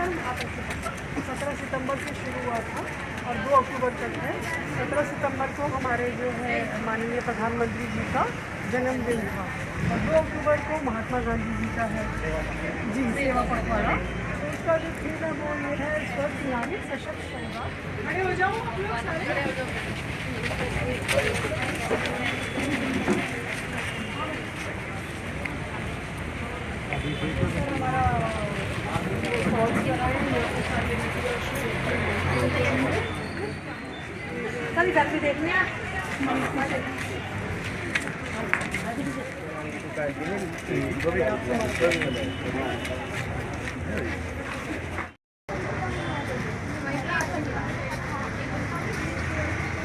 17 सितंबर से शुरू हुआ था और 2 अक्टूबर तक है। 17 सितंबर को हमारे जो है माननीय प्रधानमंत्री जी का जन्मदिन था और 2 अक्टूबर को महात्मा गांधी जी का है जी सेवा पखवाड़ा। तो उसका जो थीम है वो ये है स्वस्थ नागरिक सशक्त परिवार। खड़े हो जाओ आप लोग सारे, खड़े हो जाओ। कल घर भी देखने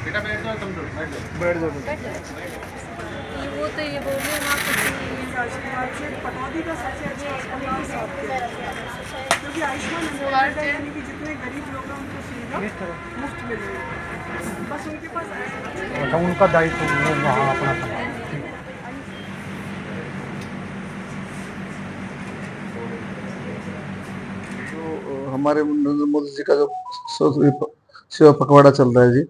बेटा बैठ जाओ, तुम लोग बैठ जाओ। वो तो ये बोल रहे हैं वहाँ आशीर्वाद से पटौदी का सबसे अच्छा अस्पताल क्योंकि आयुष्मान भारत यानी कि जितने गरीब लोग हैं उनको सुविधा मुफ्त मिलेगी। बस उनके पास अच्छा, उनका दायित्व वो वहाँ अपना था। जो हमारे नरेंद्र मोदी जी का जो सेवा पखवाड़ा चल रहा है जी,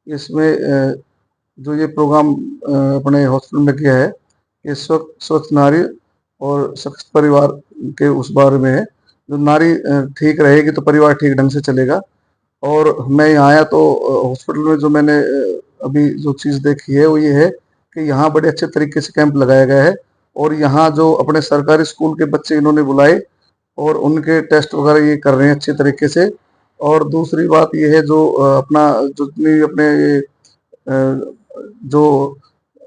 इसमें जो ये प्रोग्राम अपने हॉस्पिटल में किया है, ये स्वच्छ नारी और सशक्त परिवार के उस बारे में है। जो नारी ठीक रहेगी तो परिवार ठीक ढंग से चलेगा। और मैं यहाँ आया तो हॉस्पिटल में जो मैंने अभी जो चीज़ देखी है वो ये है कि यहाँ बड़े अच्छे तरीके से कैंप लगाया गया है और यहाँ जो अपने सरकारी स्कूल के बच्चे इन्होंने बुलाए और उनके टेस्ट वगैरह ये कर रहे हैं अच्छे तरीके से। और दूसरी बात ये है जो अपना जितनी अपने ये जो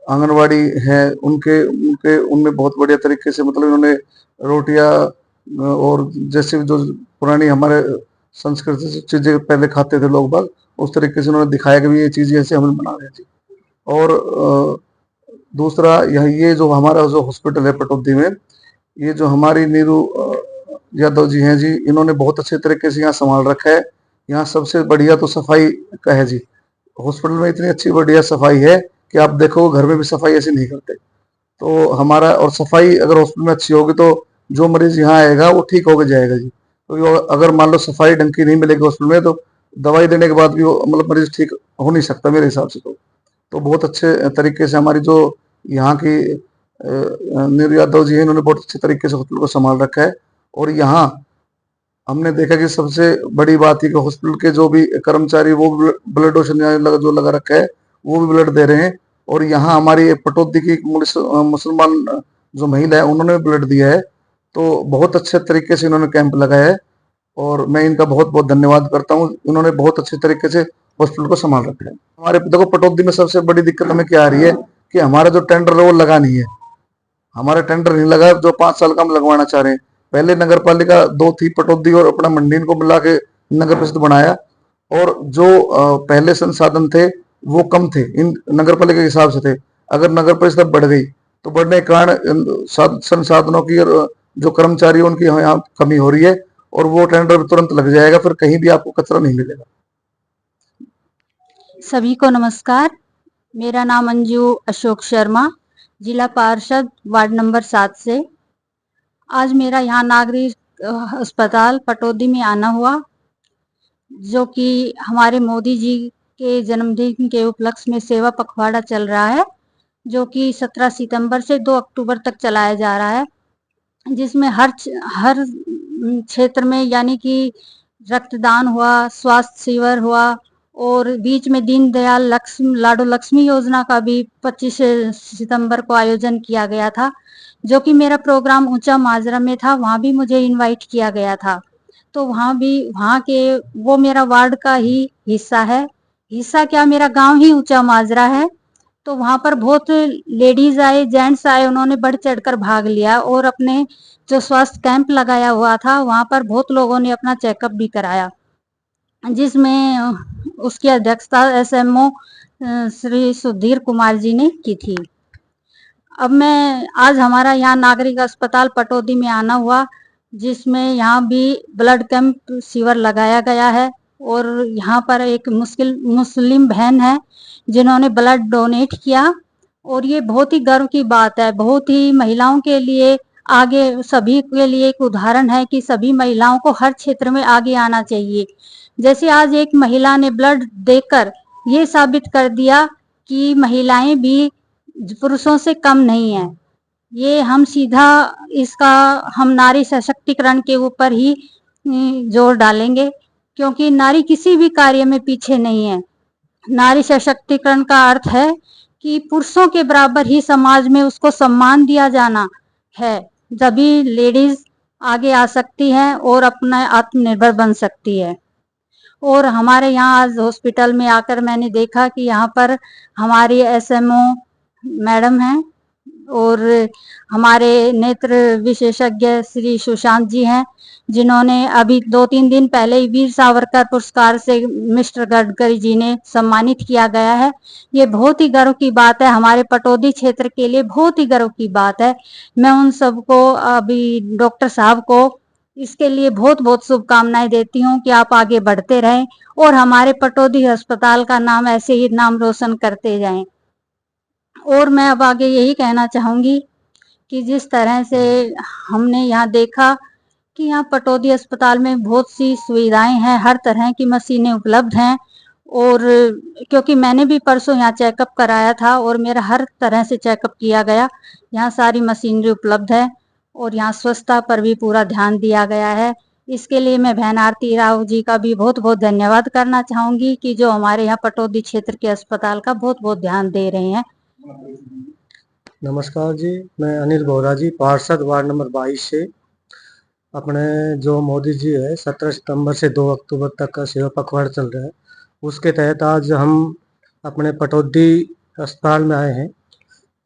आंगनवाड़ी है उनके उनके उनमें बहुत बढ़िया तरीके से मतलब इन्होंने रोटियां और जैसे जो पुरानी हमारे संस्कृति से चीजें पहले खाते थे लोग बाग, उस तरीके से उन्होंने दिखाया कि भी ये चीजें ऐसे हम बना रहे हैं जी। और दूसरा यह ये जो हमारा जो हॉस्पिटल है पटौदी में, ये जो हमारी नीरू यादव जी हैं जी, इन्होंने बहुत अच्छे तरीके से यहाँ संभाल रखा है। यहाँ सबसे बढ़िया तो सफाई का है जी। हॉस्पिटल में इतनी अच्छी बढ़िया सफाई है कि आप देखो घर में भी सफाई ऐसी नहीं करते। तो हमारा और सफाई अगर हॉस्पिटल में अच्छी होगी तो जो मरीज यहाँ आएगा वो ठीक होकर जाएगा जी। तो अगर मान लो सफाई ढंग की नहीं मिलेगी हॉस्पिटल में तो दवाई देने के बाद भी वो मतलब मरीज ठीक हो नहीं सकता मेरे हिसाब से। तो बहुत अच्छे तरीके से हमारी जो यहाँ की नीरू यादव जी है, इन्होंने बहुत अच्छे तरीके से हॉस्पिटल को संभाल रखा है। और यहाँ हमने देखा कि सबसे बड़ी बात है कि हॉस्पिटल के जो भी कर्मचारी वो ब्लड डोनेशन जो लगा रखा है वो भी ब्लड दे रहे हैं। और यहाँ हमारी पटौदी की मुसलमान जो महिला है उन्होंने भी ब्लड दिया है। तो बहुत अच्छे तरीके से इन्होंने कैंप लगाया है और मैं इनका बहुत बहुत धन्यवाद करता हूँ। इन्होंने बहुत अच्छे तरीके से हॉस्पिटल को संभाल रखा है। हमारे देखो पटौदी में सबसे बड़ी दिक्कत हमें क्या आ रही है कि हमारा जो टेंडर है वो लगा नहीं है। हमारा टेंडर नहीं लगा जो 5 साल का हम लगवाना चाह रहे हैं। पहले नगर पालिका 2 थी, पटौदी और अपना मंडी को मिला के नगर परिषद बनाया और जो पहले संसाधन थे वो कम थे इन नगर पालिका के हिसाब से थे। अगर नगर परिषद बढ़ गई तो बढ़ने के कारण संसाधनों की और जो कर्मचारी उनकी यहाँ कमी हो रही है और वो टेंडर तुरंत लग जाएगा, फिर कहीं भी आपको कचरा नहीं मिलेगा। सभी को नमस्कार। मेरा नाम अंजू अशोक शर्मा, जिला पार्षद वार्ड नंबर 7 से। आज मेरा यहाँ नागरिक अस्पताल पटौदी में आना हुआ, जो कि हमारे मोदी जी के जन्मदिन के उपलक्ष्य में सेवा पखवाड़ा चल रहा है, जो कि 17 सितंबर से 2 अक्टूबर तक चलाया जा रहा है, जिसमें हर क्षेत्र में यानी कि रक्तदान हुआ, स्वास्थ्य शिविर हुआ और बीच में दीनदयाल लाडो लक्ष्मी योजना का भी 25 सितंबर को आयोजन किया गया था, जो कि मेरा प्रोग्राम ऊंचा माजरा में था। वहां भी मुझे इनवाइट किया गया था। तो वहां के वो मेरा वार्ड का ही हिस्सा है। हिस्सा क्या, मेरा गांव ही ऊंचा माजरा है। तो वहां पर बहुत लेडीज आए, जेंट्स आए, उन्होंने बढ़ चढ़कर भाग लिया और अपने जो स्वास्थ्य कैंप लगाया हुआ था वहां पर बहुत लोगों ने अपना चेकअप भी कराया, जिसमें उसकी अध्यक्षता एसएमओ श्री सुधीर कुमार जी ने की थी। अब मैं आज हमारा यहाँ नागरिक अस्पताल पटौदी में आना हुआ, जिसमें यहाँ भी ब्लड कैंप शिविर लगाया गया है और यहाँ पर एक मुस्लिम बहन है जिन्होंने ब्लड डोनेट किया और ये बहुत ही गर्व की बात है। बहुत ही महिलाओं के लिए आगे सभी के लिए एक उदाहरण है कि सभी महिलाओं को हर क्षेत्र में आगे आना चाहिए। जैसे आज एक महिला ने ब्लड देकर ये साबित कर दिया कि महिलाएं भी पुरुषों से कम नहीं है। ये हम सीधा इसका हम नारी सशक्तिकरण के ऊपर ही जोर डालेंगे, क्योंकि नारी किसी भी कार्य में पीछे नहीं है। नारी सशक्तिकरण का अर्थ है कि पुरुषों के बराबर ही समाज में उसको सम्मान दिया जाना है, तभी लेडीज आगे आ सकती है और अपना आत्मनिर्भर बन सकती है। और हमारे यहाँ आज हॉस्पिटल में आकर मैंने देखा कि यहाँ पर हमारी एसएमओ मैडम हैं और हमारे नेत्र विशेषज्ञ श्री सुशांत जी हैं, जिन्होंने अभी 2-3 दिन पहले ही वीर सावरकर पुरस्कार से मिस्टर गडकरी जी ने सम्मानित किया गया है। ये बहुत ही गर्व की बात है, हमारे पटौदी क्षेत्र के लिए बहुत ही गर्व की बात है। मैं उन सबको अभी डॉक्टर साहब को इसके लिए बहुत बहुत शुभकामनाएं देती हूँ कि आप आगे बढ़ते रहें और हमारे पटौदी अस्पताल का नाम ऐसे ही नाम रोशन करते जाएं। और मैं अब आगे यही कहना चाहूंगी कि जिस तरह से हमने यहाँ देखा कि यहाँ पटौदी अस्पताल में बहुत सी सुविधाएं हैं, हर तरह की मशीनें उपलब्ध हैं, और क्योंकि मैंने भी परसों यहाँ चेकअप कराया था और मेरा हर तरह से चेकअप किया गया, यहाँ सारी मशीनरी उपलब्ध है और यहाँ स्वच्छता पर भी पूरा ध्यान दिया गया है। इसके लिए मैं बहन आरती राव जी का भी बहुत बहुत धन्यवाद करना चाहूंगी कि जो हमारे यहाँ पटौदी क्षेत्र के अस्पताल का बहुत बहुत ध्यान दे रहे हैं। नमस्कार जी, मैं अनिल बोरा जी, पार्षद वार्ड नंबर 22 से। अपने जो मोदी जी है 17 सितंबर से 2 अक्टूबर तक का सेवा पखवाड़ा चल रहा है, उसके तहत आज हम अपने पटौदी अस्पताल में आए हैं।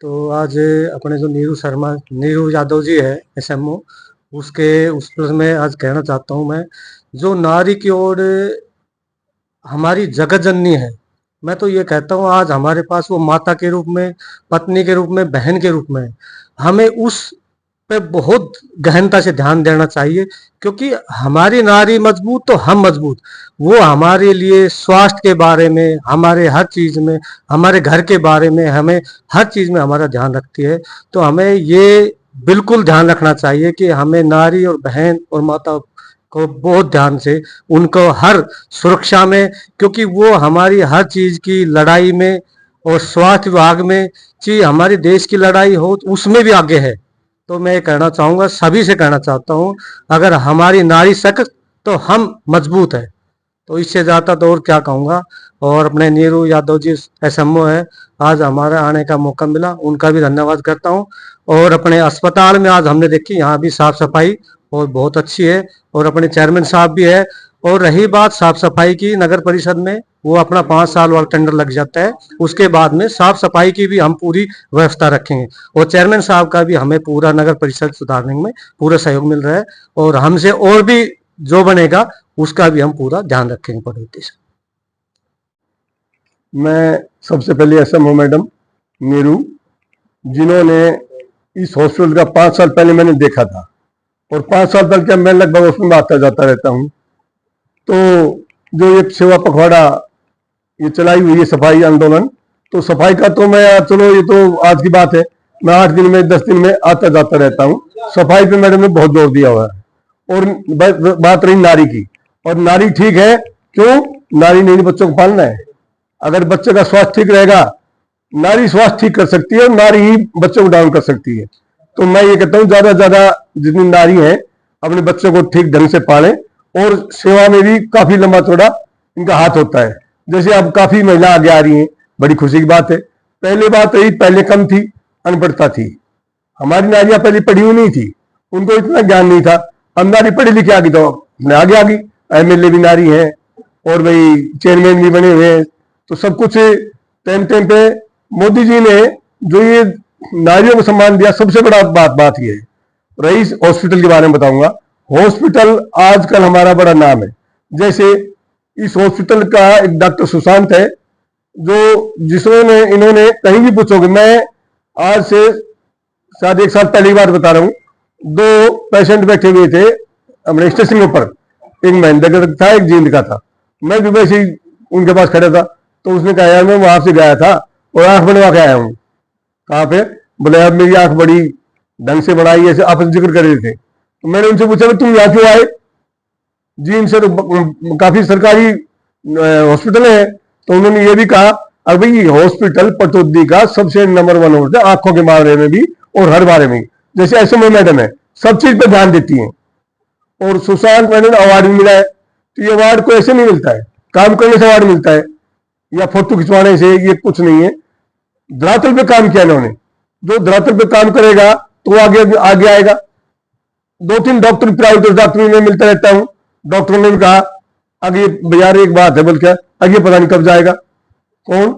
तो आज अपने जो नीरू यादव जी है एसएमओ, उस पर मैं आज कहना चाहता हूँ, मैं जो नारी की ओर हमारी जगत जननी है, मैं तो ये कहता हूँ आज हमारे पास वो माता के रूप में, पत्नी के रूप में, बहन के रूप में, हमें उस पे बहुत गहनता से ध्यान देना चाहिए, क्योंकि हमारी नारी मजबूत तो हम मजबूत। वो हमारे लिए स्वास्थ्य के बारे में, हमारे हर चीज में, हमारे घर के बारे में, हमें हर चीज में हमारा ध्यान रखती है। तो हमें ये बिल्कुल ध्यान रखना चाहिए कि हमें नारी और बहन और माता को बहुत ध्यान से उनको हर सुरक्षा में, क्योंकि वो हमारी हर चीज की लड़ाई में और स्वास्थ्य विभाग में, चाहे हमारे देश की लड़ाई हो उसमें भी आगे है। तो मैं कहना चाहूँगा, सभी से कहना चाहता हूँ, अगर हमारी नारी सख्त तो हम मजबूत है। तो इससे ज़्यादा तो और क्या कहूँगा। और अपने नीरू यादव जी एसएमओ है, आज हमारा आने का मौका मिला, उनका भी धन्यवाद करता हूँ। और अपने अस्पताल में आज हमने देखी यहाँ भी साफ सफाई और बहुत अच्छी है, और अपने चेयरमैन साहब भी है। और रही बात साफ सफाई की, नगर परिषद में वो अपना 5 साल वाला टेंडर लग जाता है, उसके बाद में साफ सफाई की भी हम पूरी व्यवस्था रखेंगे। और चेयरमैन साहब का भी हमें पूरा नगर परिषद सुधारने में पूरा सहयोग मिल रहा है, और हमसे और भी जो बनेगा उसका भी हम पूरा ध्यान रखेंगे पटौदी से। मैं सबसे पहले एसएमओ मैडम नीरू, जिन्होंने इस हॉस्पिटल का 5 साल पहले मैंने देखा था, और 5 साल तक क्या मैं लगभग उसमें आता जाता रहता हूँ। तो जो ये सेवा पखवाड़ा ये चलाई हुई है सफाई आंदोलन, तो सफाई का तो मैं चलो ये तो आज की बात है, मैं 8 दिन में 10 दिन में आता जाता रहता हूँ। सफाई पे मैडम ने बहुत जोर दिया हुआ है। और बात रही नारी की, और नारी ठीक है, क्यों? नारी ने बच्चों को पालना है। अगर बच्चे का स्वास्थ्य ठीक रहेगा, नारी स्वास्थ्य ठीक कर सकती है, और नारी ही बच्चों को डाउन कर सकती है। तो मैं ये कहता हूँ ज्यादा से ज्यादा जितनी नारी है अपने बच्चों को ठीक ढंग से पालें, और सेवा में भी काफी लंबा चौड़ा इनका हाथ होता है। जैसे अब काफी महिला आगे आ रही हैं, बड़ी खुशी की बात है। पहले बात रही, पहले कम थी, अनपढ़ता थी, हमारी नारियां पहले पढ़ी हुई नहीं थी, उनको इतना ज्ञान नहीं था। अब नारी पढ़ी लिखी आ गई तो आगे आ गई, एमएलए भी नारी है, और भाई चेयरमैन भी बने हुए हैं। तो सब कुछ टाइम टाइम पे मोदी जी ने जो ये नारियों को सम्मान दिया, सबसे बड़ा बात ये है। रही हॉस्पिटल के बारे में बताऊंगा। हॉस्पिटल आजकल हमारा बड़ा नाम है। जैसे इस हॉस्पिटल का एक डॉक्टर सुशांत है, जो जिन्होंने इन्होंने कहीं भी पूछोगे, मैं आज से शायद 1 साल पहली बात बता रहा हूँ, 2 पेशेंट बैठे हुए थे अपने स्टेशन के ऊपर, एक महेंद्र का था, एक जींद का था। मैं भी वैसे ही उनके पास खड़ा था, तो उसने कहा यार मैं वहां से गया था और आंख बनवा के आया हूँ। कहाँ पे? बोले यार मेरी आंख बड़ी ढंग से बनाई, ऐसे आपस में जिक्र कर रहे थे। तो मैंने उनसे पूछा तुम यहाँ क्यों आए जी, इनसे तो काफी सरकारी हॉस्पिटल है। तो उन्होंने ये भी कहा अब भाई हॉस्पिटल पटौदी का सबसे नंबर 1 होता है आंखों के बारे में भी और हर बारे में। जैसे एसएमओ मैडम है, सब चीज पे ध्यान देती हैं, और सुशांत मैडम अवार्ड भी मिला है। तो ये अवार्ड को ऐसे नहीं मिलता है, काम करने से अवार्ड मिलता है या फोटो खिंचवाने से, ये कुछ नहीं है। धरातल पे काम किया इन्होंने, जो धरातल पे काम करेगा तो वो आगे आगे आएगा। 2-3 डॉक्टर प्राइवेट डॉक्टर में मिलता रहता हूँ, डॉक्टरों ने भी कहा आगे बाजार एक बात है, बल्कि आगे पता नहीं कब जाएगा। कौन?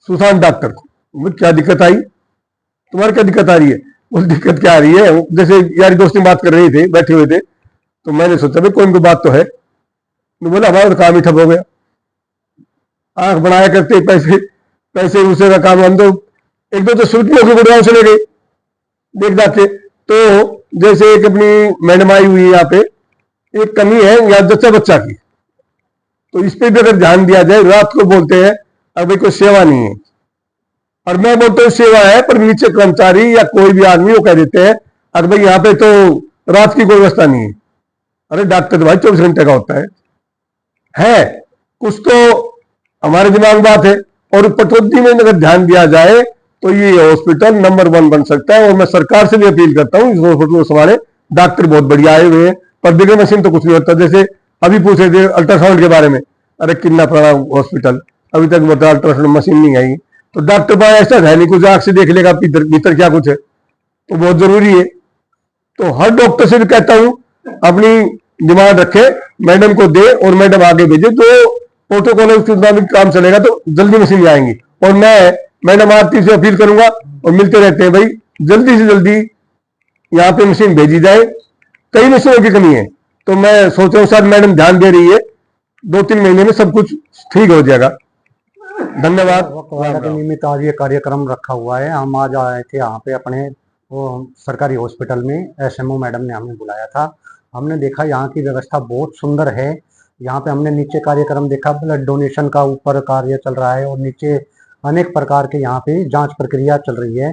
सुशांत डॉक्टर को क्या दिक्कत आई, तुम्हारी क्या दिक्कत आ रही है? उस दिक्कत क्या आ रही है, जैसे यारी दोस्ती बात कर रहे थे, बैठे हुए थे, तो मैंने सोचा भाई कोई बात तो है। तो बोला हमारा तो काम ही ठप हो गया, आंख बनाया करते पैसे पैसे उसे का काम। हम तो एक दो तो सुर्खियों के गुड़गांव से ले गए देख दाख के। तो जैसे एक अपनी मैडम आई हुई है यहाँ पे, एक कमी है या जच्चा बच्चा की, तो इस पे भी अगर ध्यान दिया जाए। रात को बोलते हैं अब भाई कोई सेवा नहीं है, और मैं बोलता हूँ सेवा है, पर नीचे कर्मचारी या कोई भी आदमी वो कह देते हैं अरे भाई यहाँ पे तो रात की कोई व्यवस्था नहीं है। अरे डॉक्टर तो भाई 24 घंटे का होता है कुछ तो हमारे दिमाग में बात है। और पटौदी में अगर ध्यान दिया जाए तो ये हॉस्पिटल नंबर 1 बन सकता है। और मैं सरकार से भी अपील करता हूँ, इस हॉस्पिटल को संभाले, डॉक्टर बहुत बढ़िया आए हुए हैं, पर बिगर मशीन तो कुछ नहीं होता। जैसे अभी पूछे थे अल्ट्रासाउंड के बारे में, अरे कितना पुराना हॉस्पिटल, अभी तक बता अल्ट्रासाउंड मशीन नहीं आई। तो डॉक्टर पास ऐसा है नहीं, कुछ आंख से देख लेगा भीतर क्या कुछ है, तो बहुत जरूरी है। तो हर डॉक्टर से भी कहता हूं अपनी डिमांड रखे, मैडम को दे और मैडम आगे भेजे, तो प्रोटोकॉल उसके मुताबिक काम चलेगा तो जल्दी मशीन आएंगी। और मैं मैडम आरती से अपील करूंगा, और मिलते रहते हैं भाई, जल्दी से जल्दी यहाँ पे मशीन भेजी जाए। कई मशीनों की कमी है, तो मैं सोच रहा हूँ शायद मैडम ध्यान दे रही है, 2-3 महीने में सब कुछ ठीक हो जाएगा। धन्यवाद। पखवाड़ा के निमित्त आज ये कार्यक्रम रखा हुआ है। हम आज आए थे यहाँ पे अपने वो सरकारी हॉस्पिटल में, एसएमओ मैडम ने हमें बुलाया था। हमने देखा यहाँ की व्यवस्था बहुत सुंदर है। यहाँ पे हमने नीचे कार्यक्रम देखा, ब्लड डोनेशन का ऊपर कार्य चल रहा है, और नीचे अनेक प्रकार के यहाँ पे जांच प्रक्रिया चल रही है।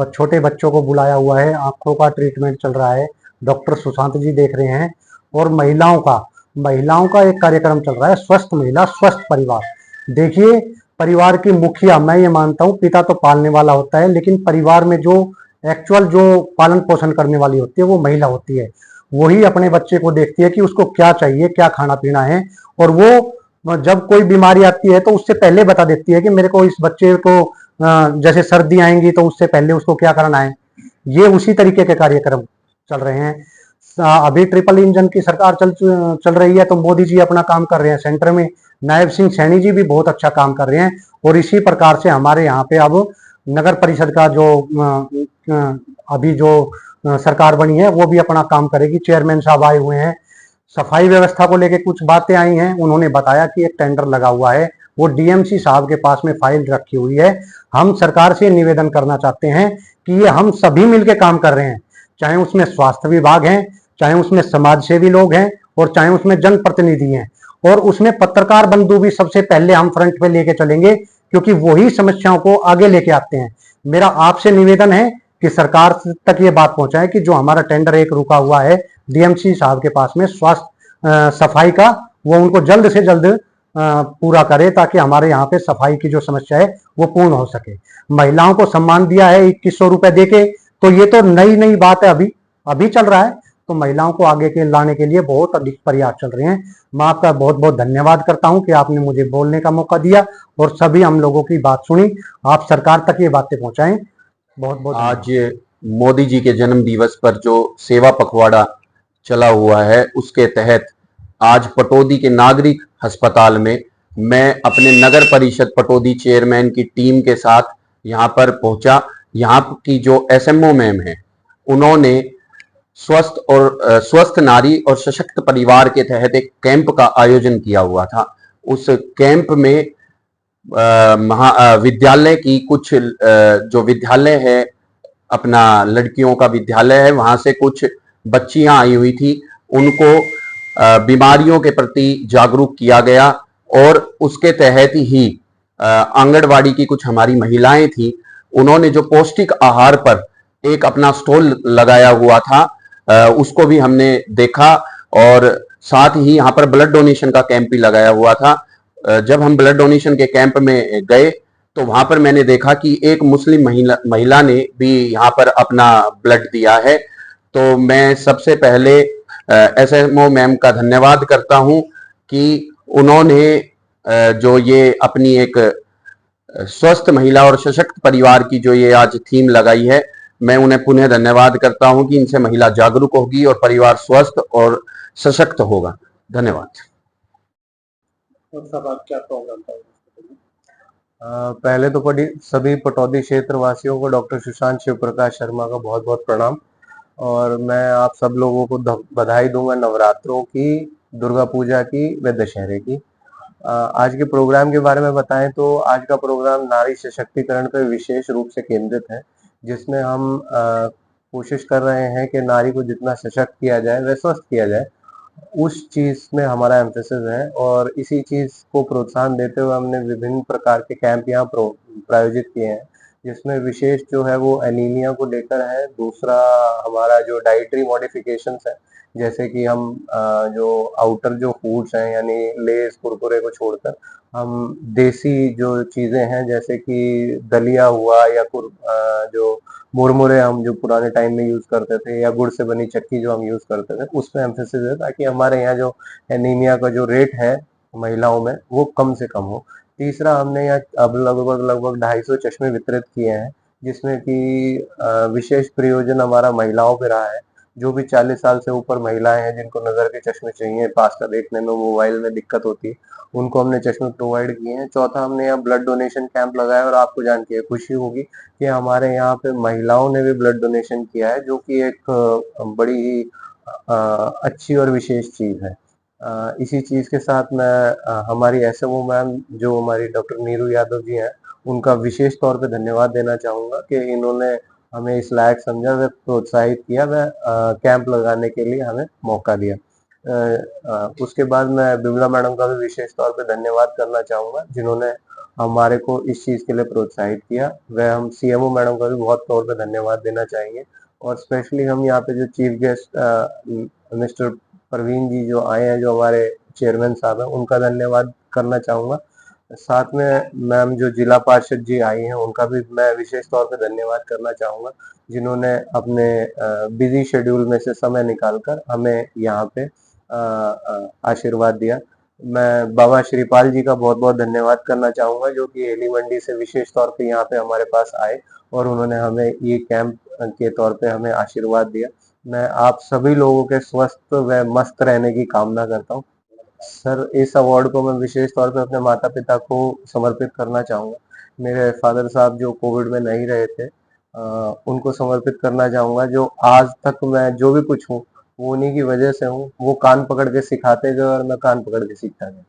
छोटे बच्चों को बुलाया हुआ है, आंखों का ट्रीटमेंट चल रहा है, डॉक्टर सुशांत जी देख रहे हैं। और महिलाओं का एक कार्यक्रम चल रहा है, स्वस्थ महिला स्वस्थ परिवार। देखिए, परिवार की मुखिया, मैं ये मानता हूँ पिता तो पालने वाला होता है, लेकिन परिवार में जो एक्चुअल जो पालन पोषण करने वाली होती है वो महिला होती है। वही अपने बच्चे को देखती है कि उसको क्या चाहिए, क्या खाना पीना है, और वो जब कोई बीमारी आती है तो उससे पहले बता देती है कि मेरे को इस बच्चे को जैसे सर्दी आएंगी तो उससे पहले उसको क्या करना है। ये उसी तरीके के कार्यक्रम चल रहे हैं। अभी ट्रिपल इंजन की सरकार चल रही है, तो मोदी जी अपना काम कर रहे हैं सेंटर में, नायब सिंह सैनी जी भी बहुत अच्छा काम कर रहे हैं। और इसी प्रकार से हमारे यहाँ पे अब नगर परिषद का जो अभी जो सरकार बनी है वो भी अपना काम करेगी। चेयरमैन साहब आए हुए हैं, सफाई व्यवस्था को लेके कुछ बातें आई हैं। उन्होंने बताया कि एक टेंडर लगा हुआ है, वो डीएमसी साहब के पास में फाइल रखी हुई है। हम सरकार से निवेदन करना चाहते हैं कि ये हम सभी मिलकर काम कर रहे हैं, चाहे उसमें स्वास्थ्य विभाग है, चाहे उसमें समाज सेवी लोग हैं, और चाहे उसमें जनप्रतिनिधि हैं, और उसमें पत्रकार बंधु भी सबसे पहले हम फ्रंट पे लेके चलेंगे, क्योंकि वही समस्याओं को आगे लेके आते हैं। मेरा आपसे निवेदन है कि सरकार तक ये बात पहुंचाए कि जो हमारा टेंडर एक रुका हुआ है डीएमसी साहब के पास में स्वास्थ्य सफाई का, वो उनको जल्द से जल्द पूरा करे, ताकि हमारे यहाँ पे सफाई की जो समस्या है वो पूर्ण हो सके। महिलाओं को सम्मान दिया है 2100 रुपए देके, तो ये तो नई बात है, अभी चल रहा है। तो महिलाओं को आगे के लाने के लिए बहुत अधिक प्रयास चल रहे हैं। मैं आपका बहुत बहुत धन्यवाद करता हूं कि आपने मुझे बोलने का मौका दिया और सभी हम लोगों की बात सुनी। आप सरकार तक ये बातें पहुंचाएं। बहुत बहुत आज मोदी जी के जन्म दिवस पर जो सेवा पखवाड़ा चला हुआ है, उसके तहत आज पटौदी के नागरिक अस्पताल में मैं अपने नगर परिषद पटौदी चेयरमैन की टीम के साथ यहाँ पर पहुंचा। यहाँ की जो एसएमओ मैम है, उन्होंने स्वस्थ नारी और सशक्त परिवार के तहत एक कैंप का आयोजन किया हुआ था। उस कैंप में विद्यालय की कुछ जो विद्यालय है, अपना लड़कियों का विद्यालय है, वहां से कुछ बच्चियां आई हुई थी। उनको बीमारियों के प्रति जागरूक किया गया, और उसके तहत ही आंगनवाड़ी की कुछ हमारी महिलाएं थी, उन्होंने जो पौष्टिक आहार पर एक अपना स्टॉल लगाया हुआ था, उसको भी हमने देखा। और साथ ही यहाँ पर ब्लड डोनेशन का कैंप भी लगाया हुआ था। जब हम ब्लड डोनेशन के कैंप में गए तो वहां पर मैंने देखा कि एक मुस्लिम महिला ने भी यहाँ पर अपना ब्लड दिया है। तो मैं सबसे पहले एसएमओ मैम का धन्यवाद करता हूं कि उन्होंने जो ये अपनी एक स्वस्थ महिला और सशक्त परिवार की जो ये आज थीम लगाई है, मैं उन्हें पुनः धन्यवाद करता हूं कि इनसे महिला जागरूक होगी और परिवार स्वस्थ और सशक्त होगा। धन्यवाद। और सब आप क्या प्रोग्राम था? पहले तो सभी पटौदी क्षेत्र वासियों को डॉक्टर सुशांत शिव प्रकाश शर्मा का बहुत बहुत प्रणाम। और मैं आप सब लोगों को बधाई दूंगा नवरात्रों की, दुर्गा पूजा की व दशहरे की। आज के प्रोग्राम के बारे में बताएं तो आज का प्रोग्राम नारी सशक्तिकरण पर विशेष रूप से केंद्रित है, जिसमें हम कोशिश कर रहे हैं कि नारी को जितना सशक्त किया जाए व स्वस्थ किया जाए, उस चीज में हमारा एम्फेसिस है। और इसी चीज को प्रोत्साहन देते हुए हमने विभिन्न प्रकार के कैंप यहाँ प्रायोजित किए हैं, जिसमें विशेष जो है वो एनीमिया को लेकर है। दूसरा हमारा जो डाइटरी मॉडिफिकेशंस है, जैसे कि हम जो आउटर जो फूड्स हैं यानी लेस कुरकुरे को छोड़कर हम देसी जो चीजें हैं जैसे कि दलिया हुआ या जो मुरमुरे हम जो पुराने टाइम में यूज करते थे या गुड़ से बनी चक्की जो हम यूज करते थे, उस पर एम्फेसिस है ताकि हमारे यहाँ जो एनीमिया का जो रेट है महिलाओं में वो कम से कम हो। तीसरा हमने यहाँ अब लगभग 250 चश्मे वितरित किए हैं, जिसमें कि विशेष प्रयोजन हमारा महिलाओं पे रहा है। जो भी 40 साल से ऊपर महिलाएं हैं जिनको नजर के चश्मे चाहिए, पास का देखने में, मोबाइल में दिक्कत होती है, उनको हमने चश्मे प्रोवाइड किए हैं। चौथा हमने यहाँ ब्लड डोनेशन कैंप लगाया और आपको जान के खुशी होगी कि हमारे यहाँ पे महिलाओं ने भी ब्लड डोनेशन किया है, जो कि एक बड़ी ही अच्छी और विशेष चीज है। इसी चीज के साथ मैं हमारी एसएमओ मैम जो हमारी डॉक्टर नीरू यादव जी हैं, उनका विशेष तौर पे धन्यवाद देना चाहूंगा कि इन्होंने हमें इस लायक समझा व प्रोत्साहित किया व कैंप लगाने के लिए हमें मौका दिया। उसके बाद मैं बिमला मैडम का भी विशेष तौर पे धन्यवाद करना चाहूंगा, जिन्होंने हमारे को इस चीज के लिए प्रोत्साहित किया। वह हम सीएमओ मैडम का भी बहुत तौर पे धन्यवाद देना चाहेंगे। और स्पेशली हम यहाँ पे जो chief guest mister Parveen ji जो आए हैं, जो हमारे चेयरमैन साहब हैं, उनका धन्यवाद करना चाहूंगा। साथ में मैम जो जिला पार्षद जी आई हैं, उनका भी मैं विशेष तौर पे धन्यवाद करना चाहूंगा, जिन्होंने अपने बिजी शेड्यूल में से समय निकालकर हमें यहाँ पे आशीर्वाद दिया। मैं बाबा श्रीपाल जी का बहुत बहुत धन्यवाद करना चाहूंगा, जो कि एली मंडी से विशेष तौर पे यहाँ पे हमारे पास आए और उन्होंने हमें ये कैंप के तौर पे हमें आशीर्वाद दिया। मैं आप सभी लोगों के स्वस्थ व मस्त रहने की कामना करता हूँ। सर, इस अवार्ड को मैं विशेष तौर पे अपने माता पिता को समर्पित करना चाहूंगा। मेरे फादर साहब जो कोविड में नहीं रहे थे, उनको समर्पित करना चाहूंगा। जो आज तक मैं जो भी कुछ हूँ वो उन्हीं की वजह से हूँ। वो कान पकड़ के सिखाते गए और मैं कान पकड़ के सीखता गया।